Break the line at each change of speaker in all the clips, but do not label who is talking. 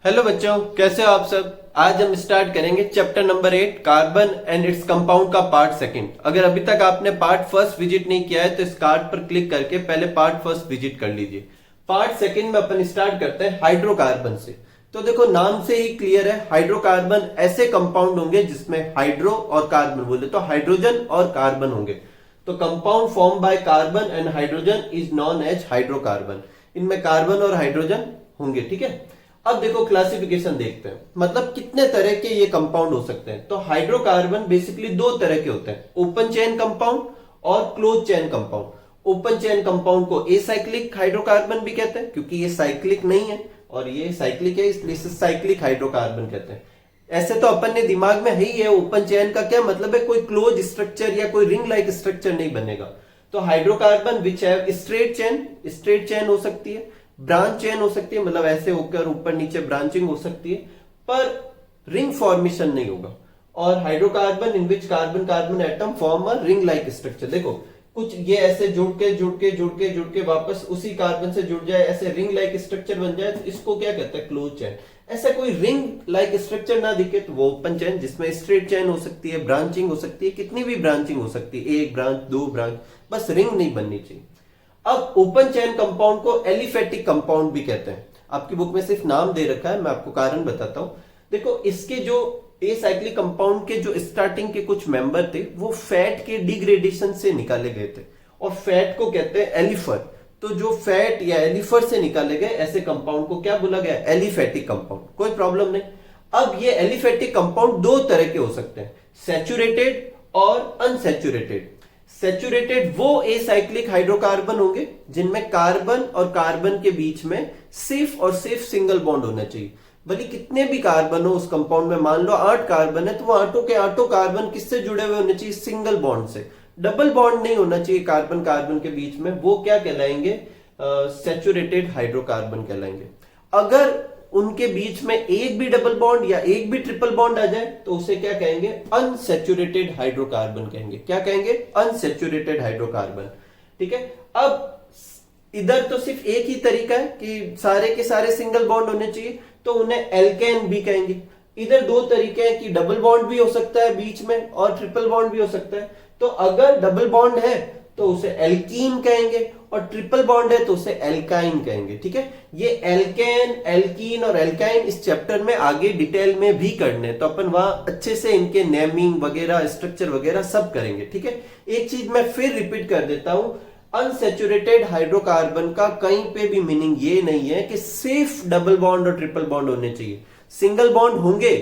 Hello बच्चों, कैसे हो आप सब। आज हम स्टार्ट करेंगे chapter number 8 carbon and its compound का पार्ट सेकंड। अगर अभी तक आपने पार्ट फर्स्ट विजिट नहीं किया है तो इस कार्ड पर क्लिक करके पहले पार्ट फर्स्ट विजिट कर लीजिए। पार्ट सेकंड में अपन स्टार्ट करते हैं हाइड्रोकार्बन से। तो देखो, नाम से ही क्लियर है, हाइड्रोकार्बन ऐसे कंपाउंड होंगे जिसमें हाइड्रो और कार्बन, बोले तो हाइड्रोजन और कार्बन होंगे। तो compound form by carbon and hydrogen is known as hydrocarbon. इनमें कार्बन और हाइड्रोजन होंगे, ठीक है। अब देखो क्लासिफिकेशन देखते हैं, मतलब कितने तरह के ये कंपाउंड हो सकते हैं। तो हाइड्रोकार्बन बेसिकली दो तरह के होते हैं, ओपन चेन कंपाउंड और close chain compound. Open chain compound को एसाइक्लिक हाइड्रोकार्बन भी कहते हैं, क्योंकि ये साइक्लिक नहीं है और ये साइक्लिक है, इसलिए इसे साइक्लिक हाइड्रोकार्बन कहते हैं। ऐसे तो अपन ने दिमाग में ही है ओपन चेन का क्या मतलब है, कोई क्लोज स्ट्रक्चर या कोई रिंग लाइक स्ट्रक्चर नहीं बनेगा। तो hydrocarbon which have straight chain हो सकती है, ब्रांच चेन हो सकती है, मतलब ऐसे होकर ऊपर नीचे ब्रांचिंग हो सकती है, पर रिंग फॉर्मेशन नहीं होगा। और hydrocarbon in which carbon carbon atom form a ring like structure. देखो कुछ ये ऐसे जुड़ के वापस उसी कार्बन से जुड़ जाए, ऐसे रिंग लाइक स्ट्रक्चर बन जाए, तो इसको क्या कहते हैं, क्लोज चेन। ऐसा कोई रिंग लाइक स्ट्रक्चर ना दिखे तो वो ओपन चेन, जिसमें स्ट्रेट चेन हो सकती है, ब्रांचिंग हो सकती है, कितनी भी ब्रांचिंग हो सकती है, एक ब्रांच दो ब्रांच, बस रिंग नहीं बननी चाहिए। अब ओपन चेन कंपाउंड को एलिफेटिक कंपाउंड भी कहते हैं। आपकी बुक में सिर्फ नाम दे रखा है, मैं आपको कारण बताता हूं। देखो इसके जो एसाइक्लिक कंपाउंड के जो स्टार्टिंग के कुछ मेंबर थे वो फैट के डिग्रेडेशन से निकाले गए थे, और फैट को कहते हैं एलिफर। तो जो फैट या एलिफर से निकाले गए ऐसे कंपाउंड को क्या बोला गया, एलिफेटिक कंपाउंड। कोई प्रॉब्लम नहीं। अब ये एलिफेटिक कंपाउंड दो तरह के हो सकते हैं, सैचुरेटेड और अनसैचुरेटेड। सैचुरेटेड वो एसाइक्लिक हाइड्रोकार्बन होंगे जिनमें कार्बन और कार्बन के बीच में सिर्फ और सिर्फ सिंगल बॉन्ड होना चाहिए। भले कितने भी कार्बन हो उस कंपाउंड में, मान लो 8 कार्बन है तो वो आठों के आठों कार्बन किससे जुड़े हुए होने चाहिए, सिंगल बॉन्ड से। डबल बॉन्ड नहीं होना चाहिए कार्बन कार्बन के बीच में, वो क्या कहलाएंगे, सैचुरेटेड हाइड्रोकार्बन कहलाएंगे। अगर उनके बीच में एक भी डबल बॉन्ड या एक भी ट्रिपल बॉन्ड आ जाए तो उसे क्या कहेंगे, अनसैचुरेटेड हाइड्रोकार्बन कहेंगे। क्या कहेंगे, अनसैचुरेटेड हाइड्रोकार्बन। ठीक है। अब इधर तो सिर्फ एक ही तरीका है कि सारे के सारे सिंगल बॉन्ड होने चाहिए, तो उन्हें एल्केन भी कहेंगे। इधर दो तरीके हैं कि डबल बॉन्ड भी हो सकता है बीच में और ट्रिपल बॉन्ड भी हो सकता है। तो अगर डबल बॉन्ड है तो उसे एल्कीन कहेंगे, और ट्रिपल बॉन्ड है तो उसे एल्काइन कहेंगे। ठीक है। ये एल्केन, एल्कीन और एल्काइन इस चैप्टर में आगे डिटेल में भी करने, तो अपन वहां अच्छे से इनके नेमिंग वगैरह, स्ट्रक्चर वगैरह सब करेंगे। ठीक है। एक चीज मैं फिर रिपीट कर देता हूं, अनसैचुरेटेड हाइड्रोकार्बन का कहीं पे भी मीनिंग ये नहीं है कि सिर्फ डबल बॉन्ड और ट्रिपल बॉन्ड होने चाहिए। सिंगल बॉन्ड होंगे,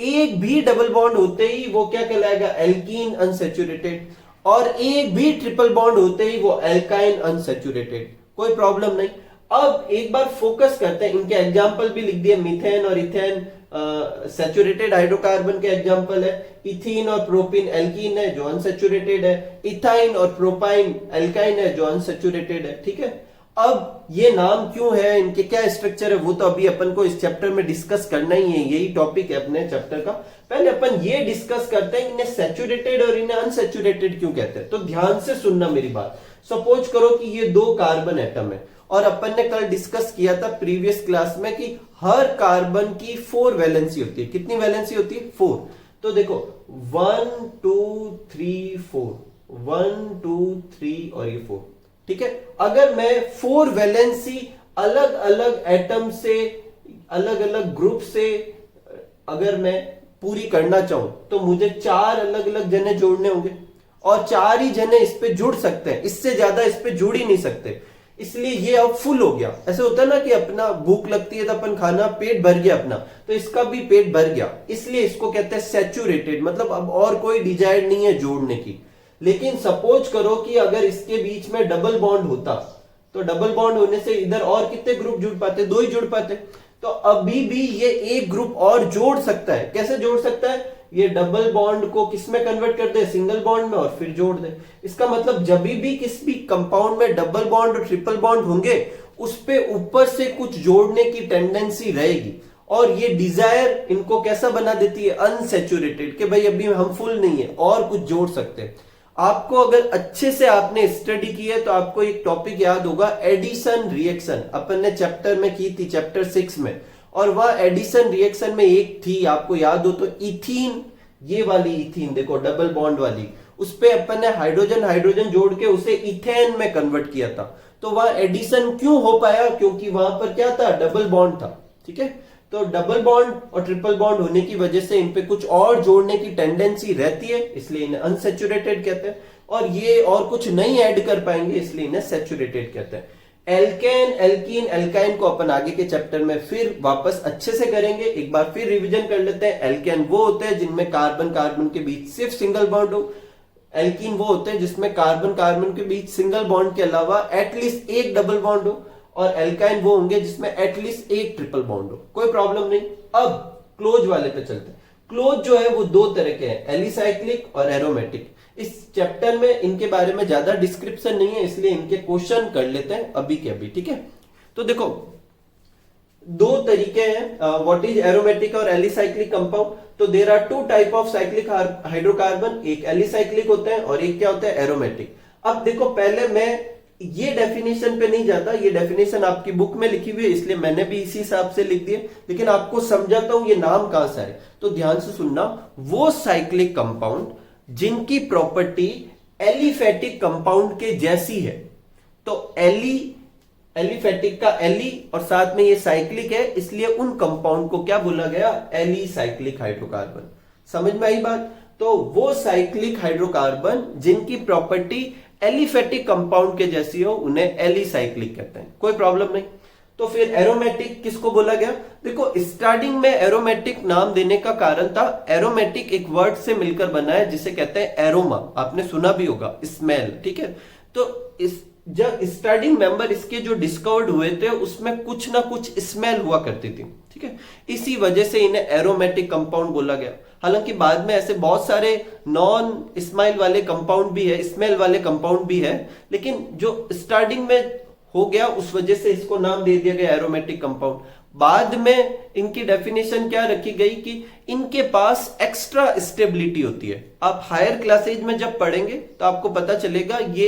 एक भी डबल बॉन्ड होते ही वो क्या कहलाएगा, एल्कीन अनसैचुरेटेड, और एक भी ट्रिपल बॉन्ड होते ही वो एल्काइन अनसैचुरेटेड। कोई प्रॉब्लम नहीं। अब एक बार फोकस करते हैं, इनके एग्जाम्पल भी लिख दिए, मीथेन और इथेन सैचुरेटेड हाइड्रोकार्बन के एग्जाम्पल है। इथीन और प्रोपिन एल्कीन है जो अनसैचुरेटेड है, इथाइन और प्रोपाइन एल्काइन है जो अनसैचुरेटेड है। ठीक है। अब ये नाम क्यों है, इनके क्या स्ट्रक्चर है, वो तो अभी अपन को इस चैप्टर में डिस्कस करना ही है, यही टॉपिक है अपने चैप्टर का। पहले अपन ये डिस्कस करते हैं इन्हें सैचुरेटेड और इन्हें अनसैचुरेटेड क्यों कहते हैं। तो ध्यान से सुनना मेरी बात। सपोज करो कि ये दो कार्बन एटम है, और अपन ने कल डिस्कस किया था प्रीवियस क्लास में कि हर कार्बन की 4 वैलेंसी होती है। कितनी वैलेंसी होती है, 4। तो देखो 1 2 3 4, 1 2 3 और ये 4। ठीक है। अगर मैं 4 वैलेंसी अलग अलग एटम से, अलग अलग ग्रुप से अगर मैं पूरी करना चाहूं तो मुझे 4 अलग अलग जने जोड़ने होंगे, और 4 ही जने इस पे जुड़ सकते हैं, इससे ज्यादा इस पे जुड़ ही नहीं सकते। इसलिए ये अब फुल हो गया। ऐसे होता है ना कि अपना भूख लगती है तो अपन खाना, पेट भर गया अपना, तो इसका भी पेट भर गया, इसलिए इसको कहते हैं सैचुरेटेड, मतलब अब और कोई डिजायर नहीं है जोड़ने की। लेकिन सपोज करो कि अगर इसके बीच में डबल बॉन्ड होता, तो डबल बॉन्ड होने से इधर और कितने ग्रुप जुड़ पाते, 2 ही जुड़ पाते। तो अभी भी ये एक ग्रुप और जोड़ सकता है। कैसे जोड़ सकता है, ये डबल बॉन्ड को किस में कन्वर्ट कर दे, सिंगल बॉन्ड में, और फिर जोड़ दे। इसका मतलब जब भी किसी भी कंपाउंड में डबल बॉन्ड और ट्रिपल बॉन्ड होंगे उस पे ऊपर से कुछ जोड़ने की टेंडेंसी रहेगी, और ये डिजायर इनको कैसा बना देती है, अनसैचुरेटेड, कि भाई अभी हम फुल नहीं है और कुछ जोड़ सकते हैं। आपको अगर अच्छे से आपने स्टडी की है तो आपको एक टॉपिक याद होगा, एडिशन रिएक्शन, अपन ने चैप्टर में की थी, चैप्टर 6 में। और वह एडिशन रिएक्शन में एक थी, आपको याद हो तो इथीन, ये वाली इथीन देखो डबल बॉन्ड वाली, उस पे अपन ने हाइड्रोजन हाइड्रोजन जोड़ के उसे इथेन में कन्वर्ट किया था। तो वहां एडिशन क्यों हो पाया, क्योंकि वहां पर क्या था, डबल बॉन्ड था। ठीक है, तो डबल बॉन्ड और ट्रिपल बॉन्ड होने की वजह से इन पे कुछ और जोड़ने की टेंडेंसी रहती है, इसलिए इन्हें अनसैचुरेटेड कहते हैं। और ये और कुछ नहीं ऐड कर पाएंगे, इसलिए इन्हें सैचुरेटेड कहते हैं। एल्केन, एल्कीन, एल्काइन को अपन आगे के चैप्टर में फिर वापस अच्छे से करेंगे, एक बार फिर रिवीजन कर लेते हैं। एल्केन वो होते हैं जिनमें कार्बन कार्बन के बीच सिर्फ सिंगल बॉन्ड हो। एल्कीन वो होते हैं जिसमें कार्बन कार्बन के बीच सिंगल बॉन्ड के अलावा एटलीस्ट एक डबल बॉन्ड हो। और एल्काइन वो होंगे जिसमें एटलीस्ट एक ट्रिपल बॉन्ड हो। कोई प्रॉब्लम नहीं। अब क्लोज वाले पे चलते हैं। क्लोज जो है वो दो तरह के हैं, एलिसाइक्लिक और एरोमेटिक। इस चैप्टर में इनके बारे में ज्यादा डिस्क्रिप्शन नहीं है, इसलिए इनके क्वेश्चन कर लेते हैं अभी के अभी। ठीक है, तो देखो दो तरीके हैं, व्हाट इज एरोमेटिक और एलिसाइक्लिक कंपाउंड। तो there are two type of cyclic hydrocarbon, एक एलिसाइक्लिक होते हैं और एक क्या होता है, एरोमेटिक। अब देखो पहले मैं ये डेफिनेशन पे नहीं जाता, ये डेफिनेशन आपकी बुक में लिखी हुई है, इसलिए मैंने भी इसी हिसाब से लिख दिए, लेकिन आपको समझाता हूं ये नाम कहां से आए। तो ध्यान से सुनना, वो साइक्लिक कंपाउंड जिनकी प्रॉपर्टी एलिफेटिक कंपाउंड के जैसी है। तो एलिफेटिक का एली और साथ में ये साइक्लिक है, इसलिए उन कंपाउंड को क्या बोला गया, एलिसाइक्लिक हाइड्रोकार्बन। समझ में आई बात। तो वो साइक्लिक हाइड्रोकार्बन जिनकी प्रॉपर्टी एलिफेटिक कंपाउंड के जैसी हो उन्हें एलिसाइक्लिक कहते हैं। कोई प्रॉब्लम नहीं। तो फिर एरोमेटिक किसको बोला गया, देखो स्टार्टिंग में एरोमेटिक नाम देने का कारण था, एरोमेटिक एक वर्ड से मिलकर बना है जिसे कहते हैं एरोमा, आपने सुना भी होगा, स्मेल। ठीक है, तो इस जब स्टार्टिंग मेंबर इसके जो डिस्कवर्ड हुए थे उसमें कुछ ना कुछ स्मेल हुआ करती थी। ठीक है, इसी वजह से इन्हें एरोमेटिक कंपाउंड बोला गया। हालांकि बाद में ऐसे बहुत सारे नॉन स्माइल वाले कंपाउंड भी है, स्मेल वाले कंपाउंड भी है, लेकिन जो स्टार्टिंग में हो गया उस वजह से इसको नाम दे दिया गया एरोमेटिक कंपाउंड। बाद में इनकी डेफिनेशन क्या रखी गई कि इनके पास एक्स्ट्रा स्टेबिलिटी होती है। आप हायर क्लासेज में जब पढ़ेंगे तो आपको पता चलेगा ये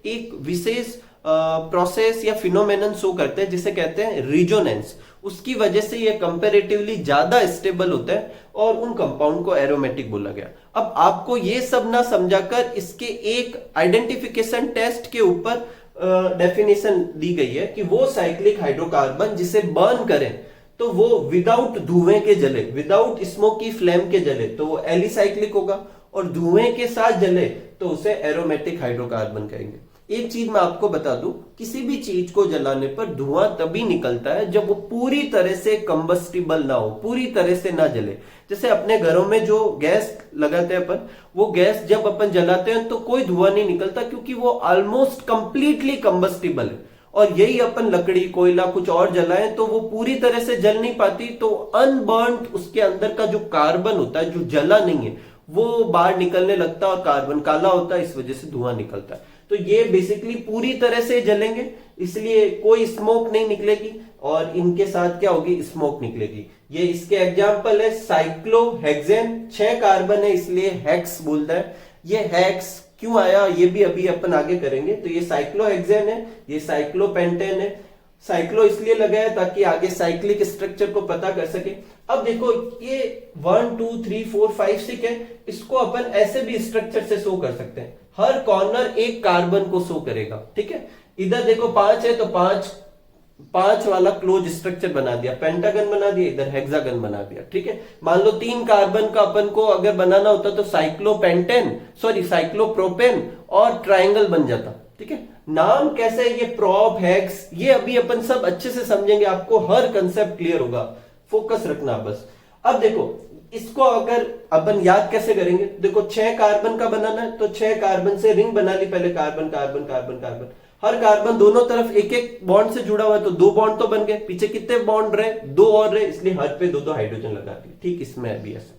एक विशेष प्रोसेस या फिनोमेनन शो करते हैं जिसे कहते हैं रिजोनेंस। उसकी वजह से ये कंपैरेटिवली ज्यादा स्टेबल होता है और उन कंपाउंड को एरोमेटिक बोला गया। अब आपको ये सब ना समझाकर इसके एक आइडेंटिफिकेशन टेस्ट के ऊपर डेफिनेशन दी गई है कि वो साइक्लिक हाइड्रोकार्बन जिसे बर्न करें तो वो विदाउट धुएं के जले, विदाउट स्मोकी फ्लेम के जले तो वो एलिसाइक्लिक होगा, और धुएं के साथ जले तो उसे एरोमेटिक हाइड्रोकार्बन कहेंगे। एक चीज मैं आपको बता दूं, किसी भी चीज को जलाने पर धुआं तभी निकलता है जब वो पूरी तरह से कंबस्टिबल ना हो, पूरी तरह से ना जले। जैसे अपने घरों में जो गैस लगाते हैं अपन, वो गैस जब अपन जलाते हैं तो कोई धुआं नहीं निकलता क्योंकि वो ऑलमोस्ट कंप्लीटली कंबस्टिबल है। और यही अपन लकड़ी कोयला कुछ और जलाएं तो वो पूरी तरह से जल नहीं पाती, तो अनबर्न्ड उसके अंदर का जो कार्बन होता है, जो जला नहीं है, वो बाहर निकलने लगता है और कार्बन काला होता है, इस वजह से धुआं निकलता है। तो ये बेसिकली पूरी तरह से जलेंगे, इसलिए कोई स्मोक नहीं निकलेगी और इनके साथ क्या होगी, स्मोक निकलेगी। ये इसके एग्जाम्पल है साइक्लोहेक्सेन, 6 कार्बन है इसलिए हेक्स बोलता है। ये हेक्स क्यों आया ये भी अभी अपन आगे करेंगे। तो ये साइक्लोहेक्सेन है, ये साइक्लोपेंटेन है। साइक्लो इसलिए लगाया ताकि आगे साइक्लिक स्ट्रक्चर को पता कर सके। अब देखो ये 1 2 3 4 5 6 है, इसको अपन ऐसे भी स्ट्रक्चर से शो कर सकते हैं। हर कॉर्नर एक कार्बन को शो करेगा। ठीक है, इधर देखो 5 है तो 5 वाला क्लोज स्ट्रक्चर बना दिया, पेंटागन बना दिया, इधर हेक्सागन बना दिया। ठीक है, मान लो 3 कार्बन का अपन को अगर बनाना होता तो साइक्लोप्रोपेन और ट्राइंगल बन जाता। ठीक है, नाम कैसे है, ये प्रोप, हेक्स, ये अभी अपन सब अच्छे से समझेंगे, आपको हर कंसेप्ट क्लियर होगा, फोकस रखना बस। अब देखो इसको अगर अपन याद कैसे करेंगे, देखो 6 कार्बन का बनाना है तो 6 कार्बन से रिंग बना ली पहले, कार्बन कार्बन कार्बन कार्बन। हर कार्बन दोनों तरफ एक एक बॉन्ड से जुड़ा हुआ है तो 2 बॉन्ड तो बन गए, पीछे कितने बॉन्ड रहे, 2 और रहे, इसलिए हर पे 2 हाइड्रोजन लगा दिए। ठीक, इसमें भी ऐसा।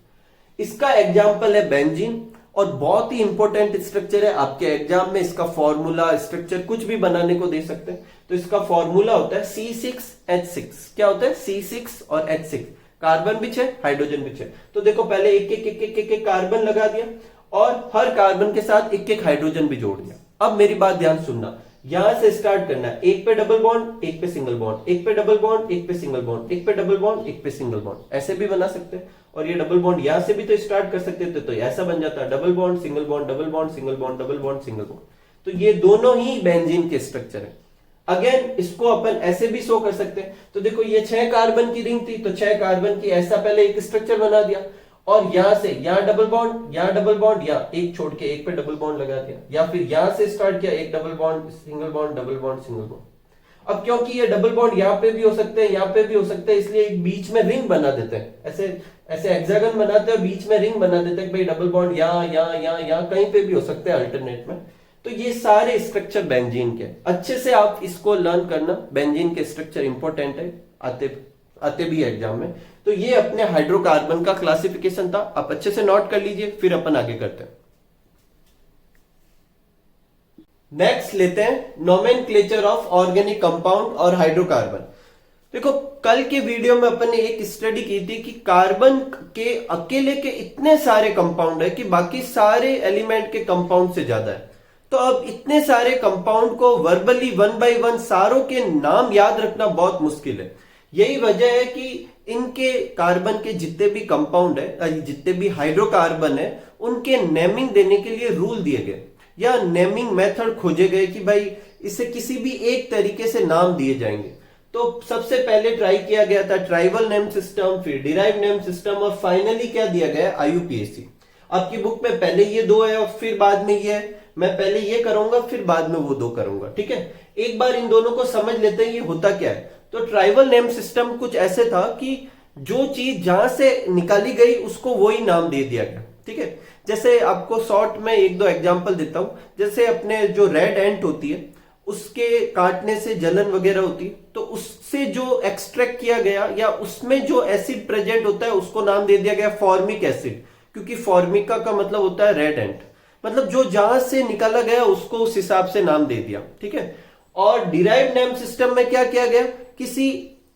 इसका एग्जाम्पल है बेंजीन, और बहुत ही इंपॉर्टेंट स्ट्रक्चर है, आपके एग्जाम में इसका फॉर्मूला स्ट्रक्चर कुछ भी बनाने को दे सकते हैं। तो इसका फॉर्मूला होता है C6H6। क्या होता है, C6 और H6, कार्बन भी 6 हाइड्रोजन भी 6। तो देखो पहले एक कार्बन लगा दिया और हर कार्बन के साथ एक हाइड्रोजन भी जोड़ दिया। अब मेरी बात ध्यान सुनना, यहां से स्टार्ट करना है, एक पे डबल बॉन्ड, एक पे सिंगल बॉन्ड, एक पे डबल बॉन्ड, एक पे सिंगल बॉन्ड, एक पे डबल बॉन्ड, एक पे सिंगल बॉन्ड, ऐसे भी बना सकते हैं। और ये डबल बॉन्ड यहां से भी तो स्टार्ट कर सकते थे, तो ऐसा बन जाता है double bond single bond, double bond single bond, double bond single bond. तो ये दोनों ही बेंजीन के स्ट्रक्चर है। अगेन इसको अपन ऐसे भी शो कर सकते हैं। तो देखो ये 6 कार्बन की रिंग थी, तो 6 कार्बन की ऐसा पहले एक स्ट्रक्चर बना दिया, और यहां से यहां डबल बॉन्ड, यहां डबल बॉन्ड, या एक छोड़ के एक पे डबल बॉन्ड लगा दिया, या फिर यहां से स्टार्ट किया, एक double bond single bond, double bond single bond. अब क्योंकि ये डबल बॉन्ड यहाँ पे भी हो सकते हैं, यहाँ पे भी हो सकते हैं, इसलिए एक बीच में रिंग बना देते हैं, ऐसे ऐसे हेक्सागन बनाते हैं, बीच में रिंग बना देते हैं, भाई डबल बॉन्ड यहाँ यहाँ यहाँ यहाँ कहीं पे भी हो सकते हैं अल्टरनेट में। तो ये सारे स्ट्रक्चर बेंजीन के, अच्छे से आप इसको लर्न करना, बेंजीन के स्ट्रक्चर इंपॉर्टेंट है, आते भी एग्जाम में। तो ये अपने हाइड्रोकार्बन का क्लासिफिकेशन था, आप अच्छे से नोट कर लीजिए, फिर अपन आगे करते हैं। नेक्स्ट लेते हैं नोमेनक्लेचर ऑफ ऑर्गेनिक कंपाउंड और हाइड्रोकार्बन। देखो कल के वीडियो में अपन ने एक स्टडी की थी कि कार्बन के अकेले के इतने सारे कंपाउंड है कि बाकी सारे एलिमेंट के कंपाउंड से ज्यादा है। तो अब इतने सारे कंपाउंड को वर्बली वन बाय वन सारों के नाम याद रखना बहुत मुश्किल है। यही वजह है कि इनके कार्बन के जितने भी कंपाउंड है, जितने भी हाइड्रोकार्बन है, उनके नेमिंग देने के लिए रूल दिए गए या नेमिंग मेथड खोजे गए कि भाई इसे किसी भी एक तरीके से नाम दिए जाएंगे। तो सबसे पहले ट्राई किया गया था ट्राइबल नेम सिस्टम, फिर डिराइव नेम सिस्टम, और फाइनली क्या दिया गया आईयूपीएसी। आपकी बुक में पहले ये दो है और फिर बाद में ये है, मैं पहले ये करूंगा फिर बाद में वो दो करूंगा, ठीक है। एक बार इन दोनों को समझ लेते हैं ये होता क्या है। तो ट्राइबल नेम सिस्टम कुछ ऐसे था कि जो चीज जहां से निकाली गई उसको वही नाम दे दिया गया, ठीक है। जैसे आपको शॉर्ट में एक दो एग्जांपल देता हूं, जैसे अपने जो रेड एंट होती है उसके काटने से जलन वगैरह होती है, तो उससे जो एक्सट्रैक्ट किया गया या उसमें जो एसिड प्रेजेंट होता है उसको नाम दे दिया गया फॉर्मिक एसिड, क्योंकि फॉर्मिका का मतलब होता है रेड एंट, मतलब जो जहां से निकाला गया उसको उस हिसाब से नाम दे दिया, ठीक है। और डिराइव नेम सिस्टम में क्या किया गया, किसी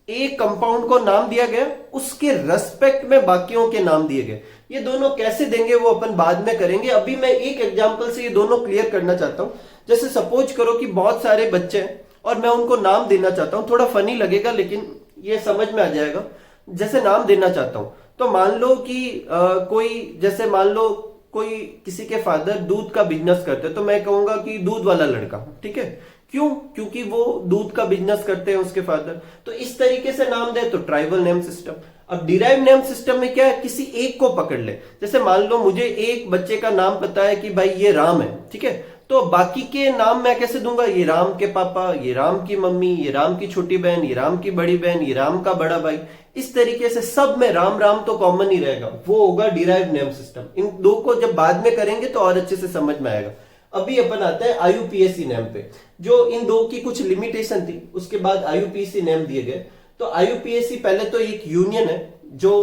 एक कंपाउंड को नाम दिया गया, उसके रेस्पेक्ट में बाकियों के नाम दिए गए। ये दोनों कैसे देंगे वो अपन बाद में करेंगे, अभी मैं एक एग्जांपल से ये दोनों क्लियर करना चाहता हूं। जैसे सपोज करो कि बहुत सारे बच्चे हैं और मैं उनको नाम देना चाहता हूं, थोड़ा फनी लगेगा लेकिन ये समझ में आ जाएगा। जैसे नाम देना चाहता हूं तो मान लो कि कोई, जैसे मान लो कोई किसी के फादर दूध का बिजनेस करते हैं, तो मैं कहूंगा कि दूध वाला लड़का, ठीक है। क्यों? क्योंकि वो दूध का बिजनेस करते हैं उसके फादर। तो इस तरीके से नाम दे तो ट्राइबल नेम सिस्टम। अब डिराइव नेम सिस्टम में क्या है, किसी एक को पकड़ ले। जैसे मान लो मुझे एक बच्चे का नाम पता है कि भाई ये राम है, ठीक है, तो बाकी के नाम मैं कैसे दूंगा, ये राम के पापा, ये राम की मम्मी, ये राम की छोटी बहन, ये राम की बड़ी बहन, ये राम का बड़ा भाई, इस तरीके से सब में राम राम तो कॉमन ही रहेगा, वो होगा डिराइव नेम सिस्टम। इन दो को जब बाद में करेंगे तो और अच्छे से समझ में आएगा। अभी अपन आते हैं आईयूपीएसी नेम पे, जो इन दो की कुछ लिमिटेशन थी, उसके बाद आईयूपीएसी नेम दिए गए। तो आईयूपीएसी पहले तो एक यूनियन है जो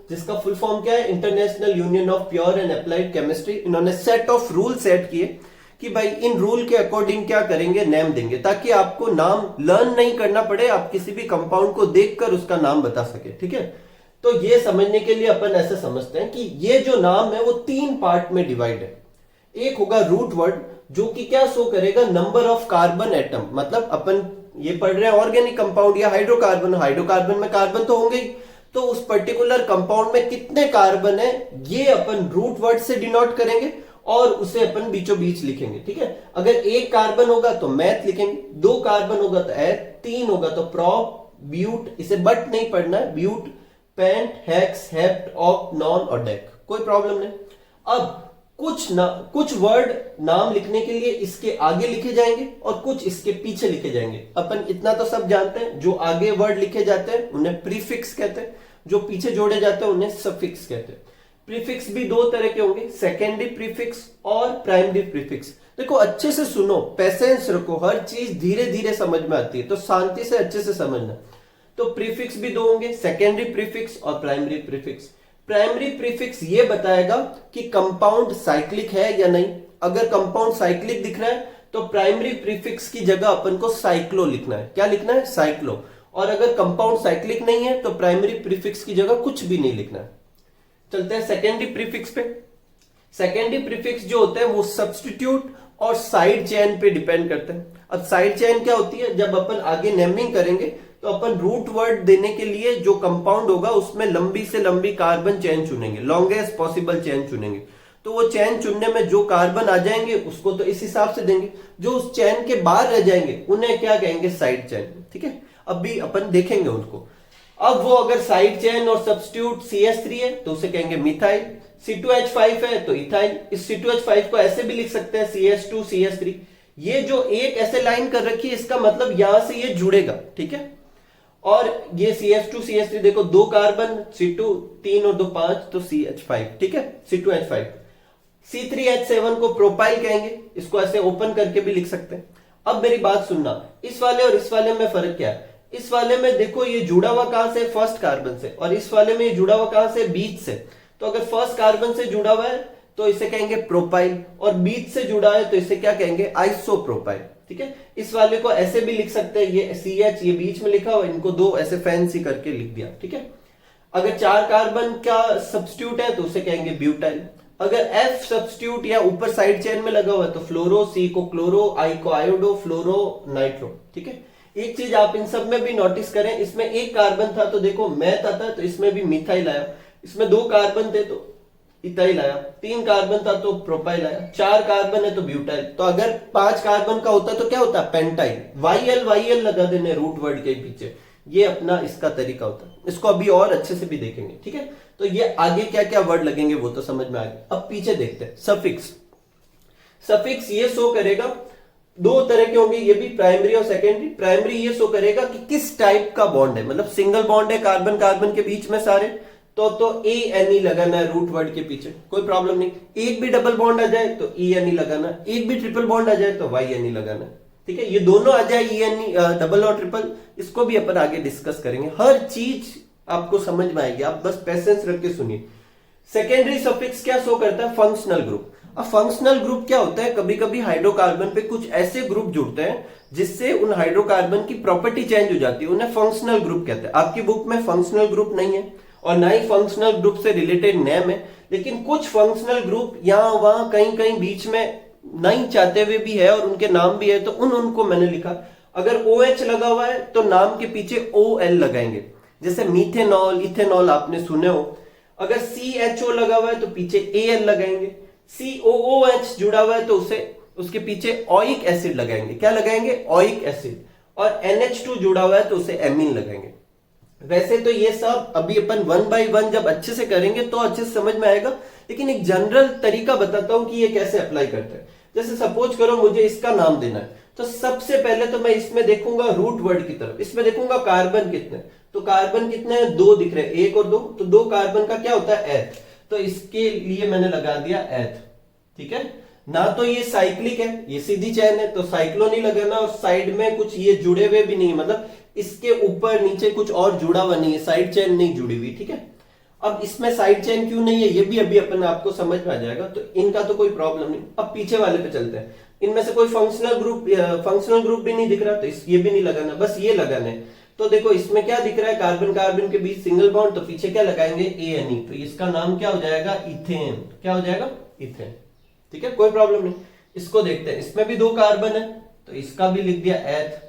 जिसका फुल फॉर्म क्या है, international union of pure and applied chemistry. इन्होंने सेट ऑफ रूल सेट किए कि भाई इन रूल के अकॉर्डिंग क्या करेंगे, नेम देंगे, ताकि आपको नाम लर्न नहीं करना पड़े, आप किसी भी कंपाउंड को देखकर उसका नाम बता सके, ठीक है। तो ये समझने के लिए अपन ऐसे समझते हैं कि ये जो नाम है वो 3 पार्ट में डिवाइड है। एक होगा रूट वर्ड, जो कि क्या शो करेगा, नंबर ऑफ कार्बन एटम, मतलब अपन ये पढ़ रहे हैं ऑर्गेनिक कंपाउंड या हाइड्रोकार्बन, हाइड्रोकार्बन में कार्बन तो होंगे ही, तो उस पर्टिकुलर कंपाउंड में कितने कार्बन है ये अपन रूट वर्ड से डिनोट करेंगे और उसे अपन बीचों बीच लिखेंगे, ठीक है। अगर एक कार्बन होगा तो मैथ लिखेंगे, 2 कार्बन होगा तो एथ, 3 होगा तो प्रोप, ब्यूट, इसे बट नहीं पढ़ना है, but, pent, hex, hept, oct, non और डेक, कोई प्रॉब्लम नहीं। अब कुछ वर्ड नाम लिखने के लिए इसके आगे लिखे जाएंगे और कुछ इसके पीछे लिखे जाएंगे। अपन इतना तो सब जानते हैं, जो आगे वर्ड लिखे जाते हैं उन्हें प्रीफिक्स कहते हैं, जो पीछे जोड़े जाते हैं उन्हें सफिक्स कहते हैं। प्रीफिक्स भी 2 तरह के होंगे, सेकेंडरी प्रीफिक्स और प्राइमरी प्रीफिक्स। देखो अच्छे से सुनो, पेशेंस रखो, हर चीज धीरे धीरे समझ में आती है, तो शांति से अच्छे से समझना। तो प्रीफिक्स भी 2 होंगे, सेकेंडरी प्रीफिक्स और प्राइमरी प्रीफिक्स। प्राइमरी प्रीफिक्स ये बताएगा कि कंपाउंड साइक्लिक है या नहीं। अगर कंपाउंड साइक्लिक दिख रहा है तो प्राइमरी प्रीफिक्स की जगह अपन को साइक्लो लिखना है। क्या लिखना है? साइक्लो। और अगर कंपाउंड साइक्लिक नहीं है तो प्राइमरी प्रीफिक्स की जगह कुछ भी नहीं लिखना है। चलते हैं सेकेंडरी प्रीफिक्स पे। सेकेंडरी प्रीफिक्स जो होते हैं वो सब्स्टिट्यूट और साइड चेन पे डिपेंड करते हैं। अब साइड चेन क्या होती है, जब अपन आगे नेमिंग करेंगे तो अपन रूट वर्ड देने के लिए जो कंपाउंड होगा उसमें लंबी से लंबी कार्बन चेन चुनेंगे, लॉन्गेस्ट पॉसिबल चेन चुनेंगे। तो वो चेन चुनने में जो कार्बन आ जाएंगे उसको तो इस हिसाब से देंगे, जो उस चेन के बाहर रह जाएंगे उन्हें क्या कहेंगे, साइड चेन। ठीक है, अब भी अपन देखेंगे उनको। अब वो अगर साइड चेन और सब्स्टिट्यूट CH3 है तो उसे कहेंगे मिथाइल, C2H5 है तो इथाइल। इस C2H5 को ऐसे भी लिख सकते हैं CH2 CH3। ये जो एक ऐसे लाइन कर रखी है इसका मतलब यहां से ये जुड़ेगा। ठीक है, और ये CH2 CH3 देखो, 2 कार्बन C2 3 और 2 5 तो CH5। ठीक है, C2H5। C3H7 को प्रोपाइल कहेंगे, इसको ऐसे ओपन करके भी लिख सकते हैं। अब मेरी बात सुनना, इस वाले और इस वाले में फर्क क्या है। इस वाले में देखो ये जुड़ा हुआ कहां से, फर्स्ट कार्बन से, और इस वाले में ये जुड़ा हुआ कहां से, बीच से। तो अगर फर्स्ट कार्बन से जुड़ा हुआ है तो इसे कहेंगे प्रोपाइल, और बीच से जुड़ा है तो इसे क्या कहेंगे, आइसोप्रोपाइल। ठीक है, इस वाले को ऐसे भी लिख सकते हैं, ये CH ये बीच में लिखा हुआ, इनको 2 ऐसे फैंसी करके लिख दिया। ठीक है, अगर 4 कार्बन का सब्स्टिट्यूट है तो उसे कहेंगे ब्यूटाइल। अगर F सब्स्टिट्यूट या ऊपर साइड चेन में लगा हुआ है तो फ्लोरो, C को क्लोरो, I को आयोडो, फ्लोरो नाइट्रो। ठीक है, एक चीज आप इन सब में भी नोटिस करें, इसमें एक कार्बन था तो देखो मैथ आता तो इसमें भी मिथाइल आया, इसमें 2 कार्बन थे तो इथाइल आया, 3 कार्बन था तो प्रोपाइल आया, 4 कार्बन है तो ब्यूटाइल। तो अगर 5 कार्बन का होता तो क्या होता, पेंटाइल। YL लगा देने रूट वर्ड के पीछे, ये अपना इसका तरीका होता है। इसको अभी और अच्छे से भी देखेंगे। ठीक है, तो ये आगे क्या क्या वर्ड लगेंगे वो तो समझ में आ गया। अब पीछे देखते हैं, सफिक्स। सफिक्स ये शो करेगा, 2 तरह के होंगे, ये भी प्राइमरी और सेकेंडरी। प्राइमरी ये शो करेगा कि किस टाइप का बॉन्ड है, मतलब सिंगल बॉन्ड है कार्बन कार्बन के बीच में सारे, तो ANE लगाना है रूट वर्ड के पीछे, कोई प्रॉब्लम नहीं। एक भी डबल बॉन्ड आ जाए तो ENE लगाना, एक भी ट्रिपल बॉन्ड आ जाए तो YNE लगाना। ठीक है, ये दोनों आ जाए ENE डबल और ट्रिपल, इसको भी अपन आगे डिस्कस करेंगे। हर चीज आपको समझ में आएगी, आप बस पेशेंस रख के सुनिए। सेकेंडरी सफिक्स क्या शो करता है, फंक्शनल ग्रुप। अब फंक्शनल ग्रुप क्या होता है, कभी कभी हाइड्रोकार्बन पे कुछ ऐसे ग्रुप जुड़ते हैं जिससे उन हाइड्रोकार्बन की प्रॉपर्टी चेंज हो जाती है, उन्हें फंक्शनल ग्रुप कहते हैं। आपकी बुक में फंक्शनल ग्रुप नहीं है और ना ही फंक्शनल ग्रुप से रिलेटेड नेम है, लेकिन कुछ फंक्शनल ग्रुप यहाँ वहां कहीं कहीं बीच में नहीं चाहते हुए भी है और उनके नाम भी है, तो उनको मैंने लिखा। अगर OH लगा हुआ है तो नाम के पीछे OL लगाएंगे, जैसे मीथेनॉल, इथेनॉल आपने सुने हो। अगर CHO लगा हुआ है तो पीछे AL लगाएंगे। COOH जुड़ा हुआ है तो उसके पीछे ओइक एसिड लगाएंगे। क्या लगाएंगे, ओइक एसिड। और NH2 जुड़ा हुआ है तो उसे एमीन लगाएंगे। वैसे तो ये सब अभी अपन 1 by 1 जब अच्छे से करेंगे तो अच्छे से समझ में आएगा, लेकिन एक जनरल तरीका बताता हूं कि ये कैसे अप्लाई करते हैं। जैसे सपोज करो मुझे इसका नाम देना है, तो सबसे पहले तो मैं इसमें देखूंगा रूट वर्ड की तरफ, इसमें देखूंगा कार्बन कितने, तो कार्बन कितने हैं, 2 दिख रहे हैं, 1 और 2, तो 2 कार्बन का क्या होता है, एथ। तो इसके लिए मैंने लगा दिया एथ। ठीक है, ना तो ये साइक्लिक है, ये सीधी चेन है तो साइक्लो नहीं लगाना, और साइड में कुछ ये जुड़े हुए भी नहीं, मतलब इसके ऊपर नीचे कुछ और जुड़ा हुआ नहीं है, साइड चेन नहीं जुड़ी हुई। ठीक है, अब इसमें साइड चेन क्यों नहीं है ये भी अभी अपन आपको समझ में आ जाएगा, तो इनका तो कोई प्रॉब्लम नहीं। अब पीछे वाले पे चलते हैं, इनमें से कोई फंक्शनल ग्रुप भी नहीं दिख रहा, तो ये भी नहीं लगाना, बस ये लगाना है। तो देखो इसमें क्या दिख रहा है, कार्बन कार्बन के बीच सिंगल बॉन्ड, तो पीछे क्या लगाएंगे, ANE, तो इसका नाम क्या हो जाएगा, इथेन। क्या हो जाएगा, इथेन। ठीक है, कोई प्रॉब्लम नहीं। इसको देखते हैं, इसमें भी 2 कार्बन है तो इसका भी लिख दिया एथ।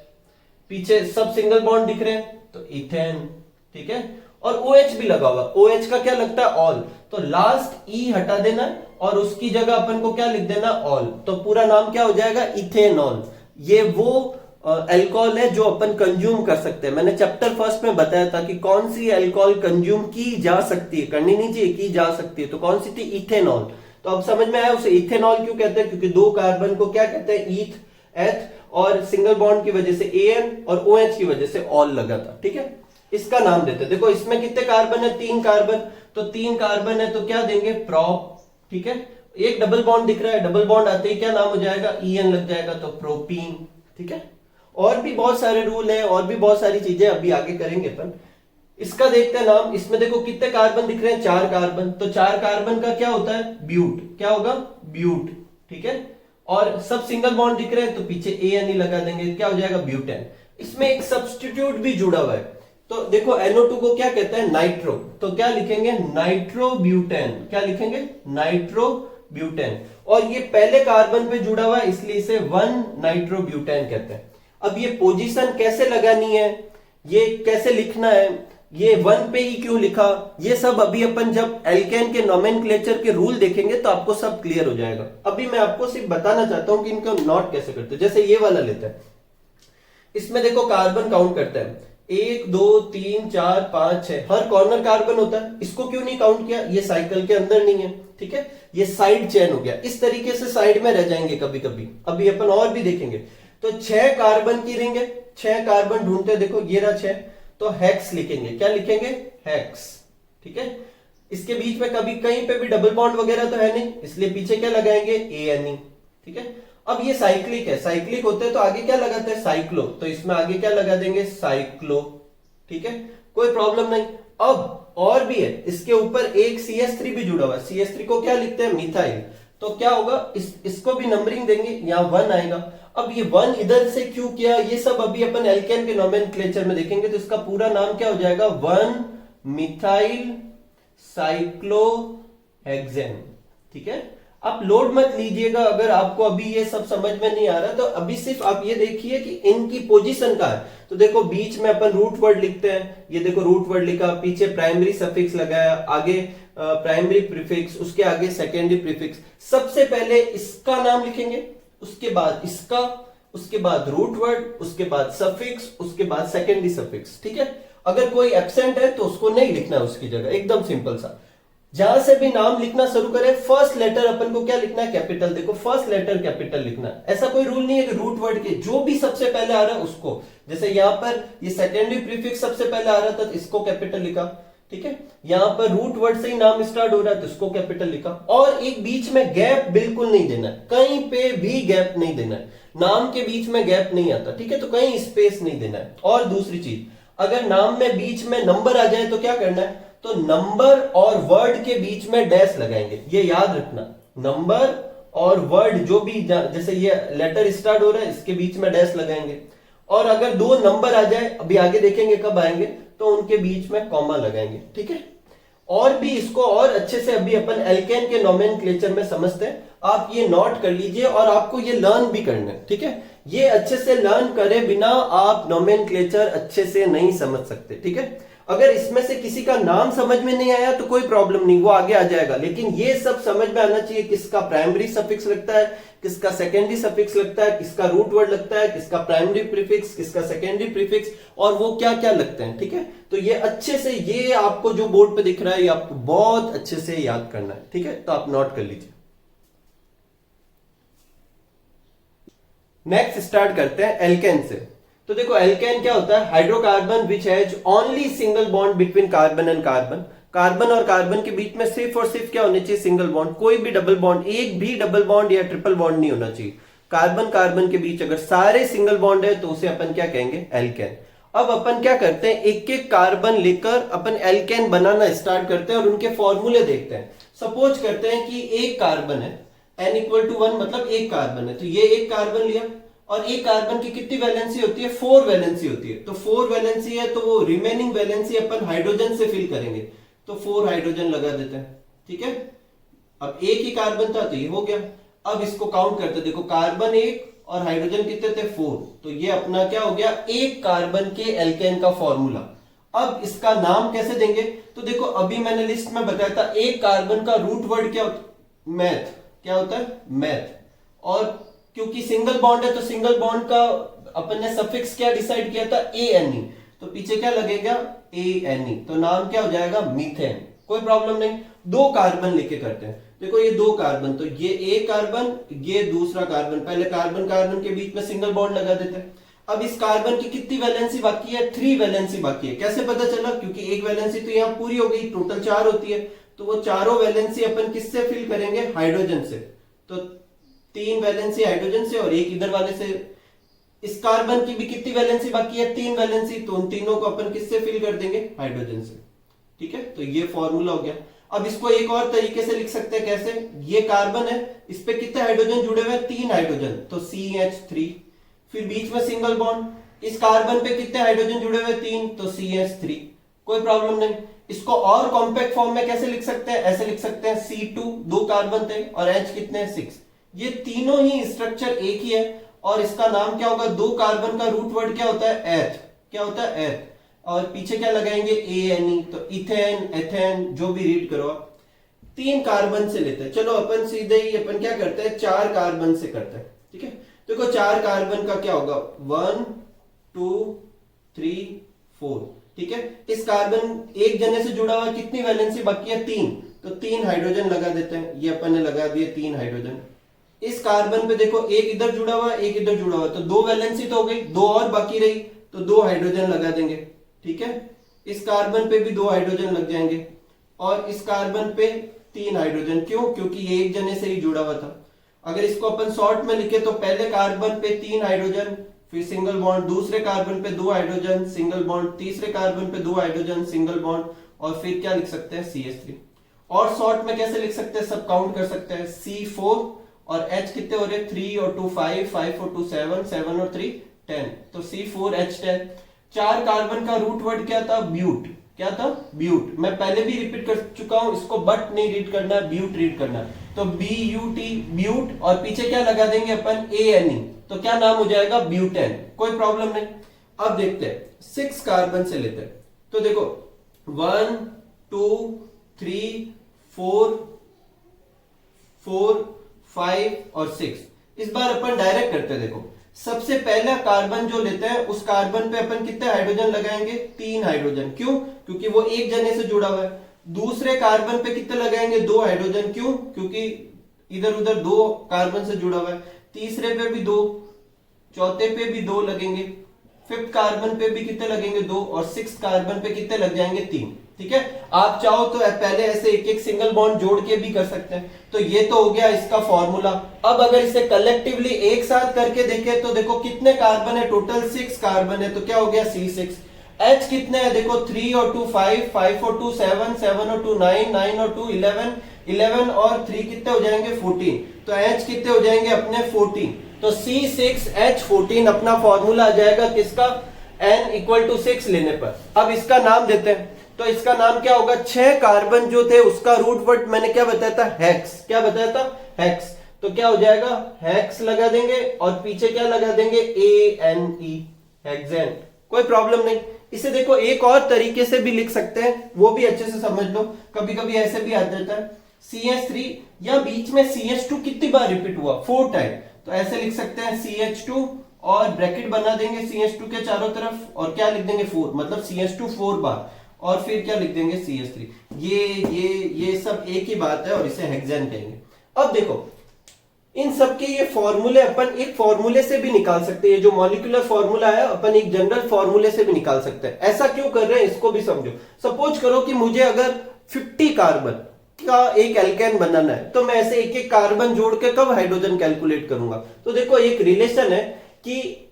पीछे सब सिंगल बॉन्ड दिख रहे हैं तो इथेन। ठीक है, और OH भी लगा हुआ, OH का क्या लगता है, ऑल, तो लास्ट E हटा देना और उसकी जगह अपन को क्या लिख देना, ऑल, तो पूरा नाम क्या हो जाएगा, इथेनॉल। ये वो अल्कोहल है जो अपन कंज्यूम कर सकते हैं। मैंने चैप्टर फर्स्ट में बताया था कि कौन सी अल्कोहल कंज्यूम की जा सकती है, करनी नहीं चाहिए, की जा सकती है, तो कौन सी थी, इथेनॉल। तो अब समझ में आया उसे इथेनॉल क्यों कहते हैं, क्योंकि 2 कार्बन को क्या कहते हैं, ईथ, एथ, और सिंगल बॉन्ड की वजह से AN और OH की वजह से ऑल लगा था। ठीक है, इसका नाम देते हैं। देखो इसमें कितने कार्बन है, 3 कार्बन, तो 3 कार्बन है तो क्या देंगे, प्रोप। ठीक है, एक डबल बॉन्ड दिख रहा है, डबल बॉन्ड आते ही क्या नाम हो जाएगा, EN लग जाएगा, तो प्रोपीन। ठीक है, और भी बहुत सारे रूल है और भी बहुत सारी चीजें अभी आगे करेंगे अपन। इसका देखते हैं नाम, इसमें देखो कितने कार्बन दिख रहे हैं, 4 कार्बन, तो 4 कार्बन का क्या होता है, ब्यूट। क्या होगा, ब्यूट। ठीक है, और सब सिंगल बॉन्ड दिख रहे हैं तो पीछे ANE लगा देंगे, क्या हो जाएगा, ब्यूटेन। इसमें एक सब्स्टिट्यूट भी जुड़ा हुआ है, तो देखो NO2 को क्या कहते हैं, नाइट्रो, तो क्या लिखेंगे, नाइट्रोब्यूटेन। क्या लिखेंगे, नाइट्रोब्यूटेन। ब्यूटेन, और ये पहले कार्बन पे जुड़ा हुआ है इसलिए इसे 1 नाइट्रोब्यूटेन कहते हैं। अब ये पोजीशन कैसे लगानी है, ये कैसे लिखना है, ये 1 पे ही क्यों लिखा, ये सब अभी अपन जब एल्केन के नोमेनक्लेचर के रूल देखेंगे तो आपको सब क्लियर हो जाएगा। अभी मैं आपको सिर्फ बताना चाहता हूं कि इनको नोट कैसे करते हैं। जैसे ये वाला लेते हैं, इसमें देखो कार्बन काउंट करता है 1 2 3 4 5 6, हर कॉर्नर कार्बन होता है, इसको क्यों नहीं काउंट किया, ये साइकिल के अंदर नहीं है, ठीक है, ये साइड चेन हो गया। इस तरीके से साइड में रह जाएंगे कभी कभी, अभी अपन और भी देखेंगे। तो 6 कार्बन की रिंग है, 6 कार्बन ढूंढते हैं, देखो ये रहा 6, तो हेक्स लिखेंगे, क्या लिखेंगे, हेक्स, ठीक है। इसके बीच में कभी कहीं पे भी डबल बॉन्ड वगैरह तो है नहीं, इसलिए पीछे क्या लगाएंगे, ANE, ठीक है। अब ये साइक्लिक है, साइक्लिक होते हैं तो आगे क्या लगाते हैं, साइक्लो, तो इसमें आगे क्या लगा देंगे, साइक्लो, ठीक है, कोई प्रॉब्लम नहीं। अब और भी है, इसके ऊपर एक CH3 भी जुड़ा हुआ है, CH3 को क्या लिखते हैं, मिथाइल, तो क्या होगा, इसको भी नंबरिंग देंगे, यहां 1 आएगा। अब ये 1 इधर से क्यों किया, ये सब अभी अपन एल्केन के नोमेनक्लेचर में देखेंगे। तो इसका पूरा नाम क्या हो जाएगा, 1 मिथाइल साइक्लोहेक्सेन, ठीक है। आप लोड मत लीजिएगा अगर आपको अभी ये सब समझ में नहीं आ रहा, तो अभी सिर्फ आप ये देखिए कि इनकी पोजीशन का है। तो देखो बीच में अपन रूट वर्ड लिखते हैं, ये देखो रूट वर्ड लिखा, पीछे प्राइमरी सफिक्स लगाया, आगे प्राइमरी प्रीफिक्स, उसके आगे सेकेंडरी प्रीफिक्स। सबसे पहले इसका नाम लिखेंगे, उसके बाद इसका, उसके बाद रूट वर्ड, उसके बाद सफिक्स, उसके बाद सेकेंडरी सफिक्स, ठीक है। अगर कोई एब्सेंट है तो उसको नहीं लिखना उसकी जगह, एकदम सिंपल सा। जहां से भी नाम लिखना शुरू करें, फर्स्ट लेटर अपन को क्या लिखना है, कैपिटल, देखो फर्स्ट लेटर कैपिटल लिखना है। ऐसा कोई रूल नहीं है कि रूट वर्ड के जो भी सबसे पहले आ रहा है उसको, जैसे यहां पर ये सेकेंडरी प्रीफिक्स सबसे पहले आ रहा था तो इसको कैपिटल लिखा, ठीक है। यहां पर रूट वर्ड से ही नाम स्टार्ट हो रहा है तो इसको कैपिटल लिखा, और एक बीच में गैप बिल्कुल नहीं देना है, कहीं पे भी गैप नहीं देना है, नाम के बीच में गैप नहीं आता, ठीक है, तो कहीं स्पेस नहीं देना है। और दूसरी चीज, अगर नाम में बीच में नंबर आ जाए तो क्या करना है, तो नंबर और वर्ड के बीच में डैश लगाएंगे, ये याद रखना, नंबर और वर्ड जो भी, जैसे ये लेटर स्टार्ट हो रहा है इसके बीच में डैश लगाएंगे, और अगर 2 नंबर आ जाए, अभी आगे देखेंगे कब आएंगे, तो उनके बीच में कॉमा लगाएंगे, ठीक है। और भी इसको और अच्छे से अभी अपन एल्केन के नोमेनक्लेचर में समझते हैं, आप ये नोट कर लीजिए और आपको ये लर्न भी करना है, ठीक है। ये अच्छे से लर्न करे बिना आप नोमेनक्लेचर अच्छे से नहीं समझ सकते, ठीक है। अगर इसमें से किसी का नाम समझ में नहीं आया तो कोई प्रॉब्लम नहीं, वो आगे आ जाएगा, लेकिन ये सब समझ में आना चाहिए, किसका प्राइमरी सफिक्स लगता है, किसका सेकेंडरी सफिक्स लगता है, किसका रूट वर्ड लगता है, किसका प्राइमरी प्रीफिक्स, किसका सेकेंडरी प्रीफिक्स, और वो क्या क्या लगते हैं, ठीक है। तो ये अच्छे से, ये आपको जो बोर्ड पे दिख रहा है ये आपको बहुत अच्छे से याद करना है, ठीक है, तो आप नोट कर लीजिए। नेक्स्ट स्टार्ट करते हैं एल्केन से। तो देखो एल्केन क्या होता है, hydrocarbon which has only single bond between carbon and carbon. Carbon और कार्बन के बीच में सिर्फ और सिर्फ क्या होने चाहिए, सिंगल बॉन्ड, कोई भी डबल बॉन्ड, एक भी डबल बॉन्ड या ट्रिपल बॉन्ड नहीं होना चाहिए। कार्बन कार्बन के बीच अगर सारे सिंगल बॉन्ड है तो उसे अपन क्या कहेंगे, एल्केन। अब अपन क्या करते हैं, एक एक कार्बन लेकर अपन एल्केन बनाना स्टार्ट करते हैं और उनके फॉर्मूले देखते हैं। सपोज करते हैं कि एक कार्बन है, n=1, मतलब एक कार्बन है, तो ये एक कार्बन लिया, और एक कार्बन की कितनी वैलेंसी होती है, 4 वैलेंसी होती है, तो 4 वैलेंसी है तो वो रिमेनिंग वैलेंसी अपन हाइड्रोजन से फिल करेंगे, तो 4 हाइड्रोजन लगा देते हैं, ठीक है। अब एक ही कार्बन था तो ये हो गया। अब इसको काउंट करते, देखो कार्बन 1 और हाइड्रोजन कितने थे, 4, तो ये अपना क्या हो गया, एक कार्बन के एल्केन का फॉर्मूला। अब इसका नाम कैसे देंगे, तो देखो अभी मैंने लिस्ट में बताया था, एक कार्बन का रूट वर्ड क्या होता है, मैथ, क्या होता है, मैथ, और क्योंकि सिंगल बॉन्ड है तो सिंगल बॉन्ड का अपन ने सफिक्स क्या डिसाइड किया था, ANE, तो पीछे क्या लगेगा, ANE, तो नाम क्या हो जाएगा, मीथेन, कोई प्रॉब्लम नहीं। 2 कार्बन लेके करते हैं, देखो ये 2 कार्बन, तो ये एक कार्बन, ये दूसरा कार्बन, पहले कार्बन कार्बन के बीच में सिंगल बॉन्ड लगा देते हैं। अब इस कार्बन की कितनी वैलेंसी बाकी है, 3 वैलेंसी बाकी है। कैसे पता चला, क्योंकि एक वैलेंसी तो यहाँ पूरी हो गई, टोटल 4 होती है, तो वो चारों वैलेंसी अपन किससे फिल करेंगे, हाइड्रोजन से, तो 3 वैलेंसी हाइड्रोजन से और एक इधर वाले से। इस कार्बन की भी कितनी वैलेंसी बाकी है, 3 वैलेंसी, तो उन तीनों को अपन किससे फिल कर देंगे, हाइड्रोजन से, ठीक है। तो ये फॉर्मूला हो गया। अब इसको एक और तरीके से लिख सकते हैं, कैसे, ये कार्बन है, इस पे कितने हाइड्रोजन जुड़े हुए हैं, 3 हाइड्रोजन, तो CH3, फिर बीच में सिंगल बॉन्ड, इस कार्बन पे कितने हाइड्रोजन जुड़े हुए, 3, तो CH3, कोई प्रॉब्लम नहीं। इसको और कॉम्पैक्ट फॉर्म में कैसे लिख सकते हैं, ऐसे लिख सकते हैं C2 2 कार्बन थे और H कितने हैं 6। ये तीनों ही स्ट्रक्चर एक ही है और इसका नाम क्या होगा, 2 कार्बन का रूट वर्ड क्या होता है एथ, क्या होता है एथ, और पीछे क्या लगाएंगे ANE, तो इथेन एथेन जो भी रीड करो आप। 3 कार्बन से लेते हैं, चलो अपन सीधे ही अपन क्या करते हैं 4 कार्बन से करते हैं, ठीक है। देखो 4 कार्बन का क्या होगा 1 2 3 4, ठीक है। इस कार्बन एक जने से जुड़ा हुआ कितनी वैलेंसी बाकी है 3, तो 3 हाइड्रोजन लगा देते हैं, ये अपन ने लगा दिए 3 हाइड्रोजन। इस कार्बन पे देखो एक इधर जुड़ा हुआ एक इधर जुड़ा हुआ, तो 2 वैलेंसी तो हो गई, 2 और बाकी रही तो 2 हाइड्रोजन लगा देंगे, ठीक है। इस कार्बन पे भी 2 हाइड्रोजन लग जाएंगे और इस कार्बन पे 3 हाइड्रोजन, क्यों, क्योंकि ये एक जने से ही जुड़ा हुआ था। अगर इसको अपन शॉर्ट में लिखे तो पहले कार्बन पे 3 हाइड्रोजन, फिर सिंगल बॉन्ड, दूसरे कार्बन पे 2 हाइड्रोजन सिंगल बॉन्ड, तीसरे कार्बन पे 2 हाइड्रोजन सिंगल बॉन्ड, और फिर क्या लिख सकते हैं CH3। और शॉर्ट में कैसे लिख सकते हैं, सब काउंट कर सकते हैं, C4 और H कितने हो रहे 3 और 2 5, 5 और 2 7, 7 और 3 10, तो C4H10। 4 कार्बन का रूट वर्ड क्या था, ब्यूट, क्या था ब्यूट। मैं पहले भी रिपीट कर चुका हूं, इसको बट नहीं रीड करना, ब्यूट रीड करना, तो BUT ब्यूट, और पीछे क्या लगा देंगे अपन ANE, तो क्या नाम हो जाएगा ब्यूटेन, कोई प्रॉब्लम नहीं। अब देखते हैं 6 कार्बन से लेते हैं, तो देखो 1 2 3 4 4 5 और 6। इस बार अपन डायरेक्ट करते हैं, देखो सबसे पहला कार्बन जो लेते हैं उस कार्बन पे अपन कितने हाइड्रोजन लगाएंगे 3 हाइड्रोजन, क्यों, क्योंकि वो एक जने से जुड़ा हुआ है। दूसरे कार्बन पे कितने लगाएंगे 2 हाइड्रोजन, क्यों, क्योंकि इधर उधर 2 कार्बन से जुड़ा हुआ है। तीसरे पे भी 2, चौथे पे भी 2 लगेंगे, 5th कार्बन पे भी कितने लगेंगे 2, और 6th कार्बन पे कितने लग जाएंगे 3, ठीक है। आप चाहो तो पहले ऐसे एक एक सिंगल बॉन्ड जोड़ के भी कर सकते हैं। तो ये तो हो गया इसका फॉर्मूला। अब अगर इसे कलेक्टिवली एक साथ करके देखें तो देखो कितने कार्बन है, टोटल 6 कार्बन है, तो क्या हो गया C6। H कितने हैं, देखो 3 और 2 5, 5 और 2 7, 7 और 2 9, 9 और 2 11, 11 और 3 कितने हो जाएंगे 14, तो H कितने हो जाएंगे अपने 14, तो C6H14 अपना फॉर्मूला आ जाएगा किसका, N = 6 लेने पर। अब इसका नाम देते हैं, तो इसका नाम क्या होगा, 6 कार्बन जो थे उसका रूट वर्ड मैंने क्या बताया था, हेक्स, क्या बताया था हेक्स, तो क्या हो जाएगा हेक्स लगा देंगे और पीछे क्या लगा देंगे ANE, हेक्सेन, कोई प्रॉब्लम नहीं। इसे देखो एक और तरीके से भी लिख सकते हैं, वो भी अच्छे से समझ लो, कभी कभी ऐसे भी आ जाता है CH3 या बीच में CH2 कितनी बार रिपीट हुआ 4 टाइम, तो ऐसे लिख सकते हैं CH2 और ब्रैकेट बना देंगे CH2 के चारों तरफ और क्या लिख देंगे 4, मतलब CH2 4 बार, और फिर क्या लिख देंगे CH3। ये सब एक ही बात है और इसे हेक्सेन कहेंगे। अब देखो इन सब के ये फॉर्मूले अपन एक फॉर्मूले से भी निकाल सकते हैं, जो मॉलिक्यूलर फॉर्मूला है अपन एक जनरल फॉर्मूले से भी निकाल सकते हैं। ऐसा क्यों कर रहे हैं इसको भी समझो। सपोज करो कि मुझे अगर 50 कार्बन का एक एल्केन बनाना है, तो मैं ऐसे एक एक कार्बन जोड़ के कब हाइड्रोजन कैलकुलेट करूंगा, तो देखो एक रिलेशन है कि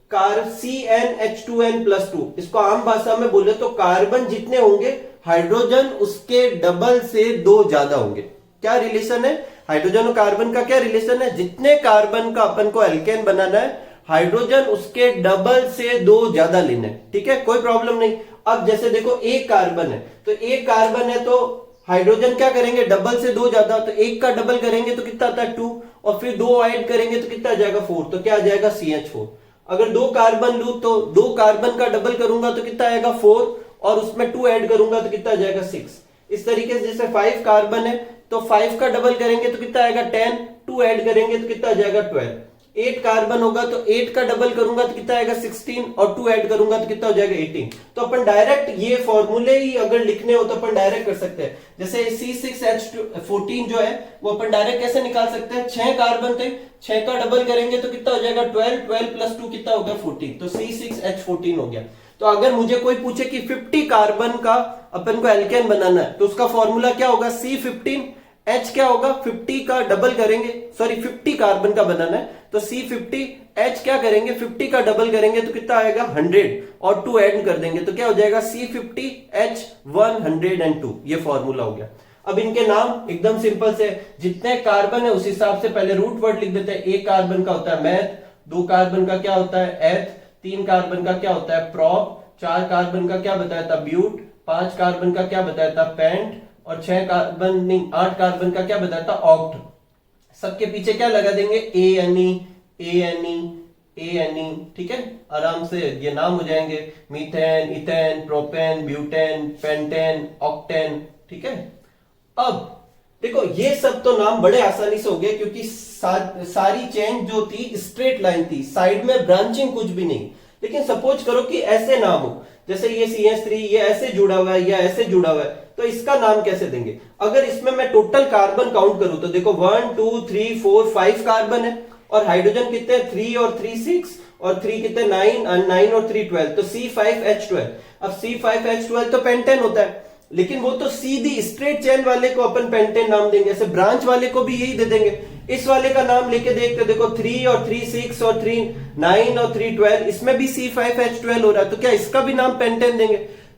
CnH2n+2, इसको आम भाषा में बोले तो कार्बन जितने होंगे हाइड्रोजन उसके डबल से 2 ज्यादा होंगे। क्या रिलेशन है, हाइड्रोजन और कार्बन का क्या रिलेशन है, जितने कार्बन का अपन को एल्केन बनाना है हाइड्रोजन उसके डबल से 2 ज्यादा लेना है, ठीक है, कोई प्रॉब्लम नहीं। अब जैसे देखो एक कार्बन है, तो एक कार्बन है तो हाइड्रोजन क्या करेंगे डबल से 2 ज्यादा, तो एक का डबल करेंगे तो कितना आता है 2, और फिर 2 ऐड करेंगे तो कितना आ जाएगा 4, तो क्या आ जाएगा CH4। अगर 2 कार्बन लू तो 2 कार्बन का डबल करूंगा तो कितना आएगा 4, और उसमें 2 ऐड करूंगा तो कितना आ जाएगा 6। इस तरीके से जैसे 5 कार्बन है तो 5 का डबल करेंगे तो कितना आएगा 10, 2 ऐड करेंगे तो कितना आ जाएगा 12। 8 कार्बन होगा तो 8 का डबल करूंगा तो कितना आएगा 16, और 2 ऐड करूंगा तो कितना हो जाएगा 18। तो अपन डायरेक्ट ये फॉर्मूले ही अगर लिखने हो तो अपन डायरेक्ट कर सकते हैं। जैसे C6H14 जो है वो अपन डायरेक्ट कैसे निकाल सकते हैं, 6 कार्बन थे, 6 का डबल करेंगे तो कितना हो जाएगा 12, 12 + 2 कितना हो गया 14, तो C6H14 हो गया। तो अगर मुझे कोई पूछे कि 50 कार्बन का अपन को एल्केन बनाना है तो उसका फॉर्मूला क्या होगा C15, H क्या होगा 50 का डबल करेंगे, सॉरी 50 कार्बन का बनाना है तो C50, H क्या करेंगे 50 का डबल करेंगे तो कितना आएगा 100, और 2 ऐड कर देंगे तो क्या हो जाएगा C50H102, ये फॉर्मूला हो गया। अब इनके नाम एकदम सिंपल से, जितने कार्बन है उस हिसाब से पहले रूट वर्ड लिख देते हैं। एक कार्बन का होता है मैथ, 2 कार्बन का क्या होता है एथ, 3 कार्बन का क्या होता है प्रॉप, 4 कार्बन का क्या बताया था ब्यूट, 5 कार्बन का क्या बताया था, पेंट, और 6 कार्बन नहीं 8 कार्बन का क्या बताया था, ऑक्ट। सबके पीछे क्या लगा देंगे, ए एन ई, ठीक है, आराम से ये नाम हो जाएंगे, methane, ethane, propane, butane, pentane, octane, ठीक है। अब देखो ये सब तो नाम बड़े आसानी से हो गए, क्योंकि सारी चेन जो थी स्ट्रेट लाइन थी, साइड में ब्रांचिंग कुछ भी नहीं। लेकिन सपोज करो कि ऐसे नाम हो, जैसे ये CH3 ये ऐसे जुड़ा हुआ है या ऐसे जुड़ा हुआ है, तो इसका नाम कैसे देंगे। अगर इसमें मैं टोटल कार्बन काउंट करूं तो देखो 1 2 3 4 5 कार्बन है, और हाइड्रोजन कितने, 3 और 3 6, और 3 कितने 9 और 3 12, तो C5H12। अब C5H12 तो पेंटेन होता है, लेकिन वो तो सीधी स्ट्रेट चेन वाले को अपन पेंटेन नाम देंगे, ऐसे ब्रांच वाले को भी यही दे देंगे। इस वाले का नाम लेके देखते देखो 3 और 3 6 और 3 9 और 3 12, इसमें भी C5H12 हो रहा है, तो क्या इसका भी नाम पेंटेन देंगे।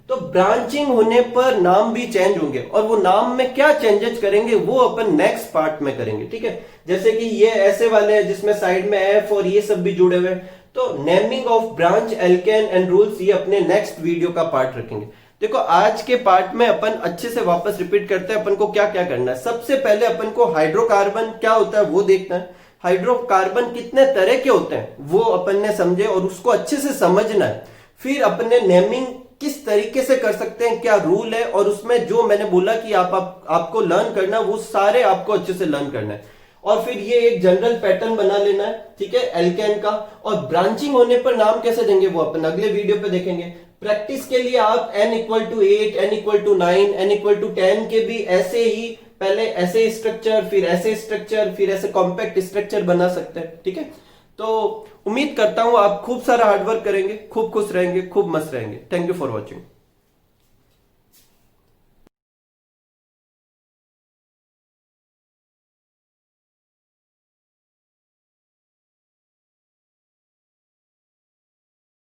तो ब्रांचिंग होने पर नाम भी चेंज होंगे, और वो नाम में क्या चेंजेस करेंगे वो अपन नेक्स्ट पार्ट में करेंगे, ठीक है। जैसे कि ये ऐसे वाले हैं जिसमें साइड में F और ये सब भी जुड़े हुए हैं, तो naming of branch, alkene and rules ये अपने नेक्स्ट वीडियो का पार्ट रखेंगे। देखो आज के पार्ट में अपन अच्छे से वापस रिपीट करते हैं, अपन को क्या क्या करना है। सबसे पहले अपन को हाइड्रोकार्बन क्या होता है वो देखना है, हाइड्रोकार्बन कितने तरह के होते हैं वो अपन ने समझे और उसको अच्छे से समझना है। फिर अपन ने नेमिंग किस तरीके से कर सकते हैं, क्या रूल है, और उसमें जो मैंने बोला कि आपको लर्न करना वो सारे आपको अच्छे से लर्न करना है। और फिर ये एक जनरल पैटर्न बना लेना है, ठीक है, एल्केन का। और ब्रांचिंग होने पर नाम कैसे देंगे वो अपन अगले वीडियो पे देखेंगे। प्रैक्टिस के लिए आप n=8, n=9, n=10 के भी ऐसे ही पहले ऐसे स्ट्रक्चर, फिर ऐसे स्ट्रक्चर, फिर ऐसे कॉम्पैक्ट स्ट्रक्चर बना सकते हैं, ठीक है। तो उम्मीद करता हूं आप खूब सारा हार्डवर्क करेंगे, खूब खुश रहेंगे, खूब मस्त रहेंगे। Thank you for watching.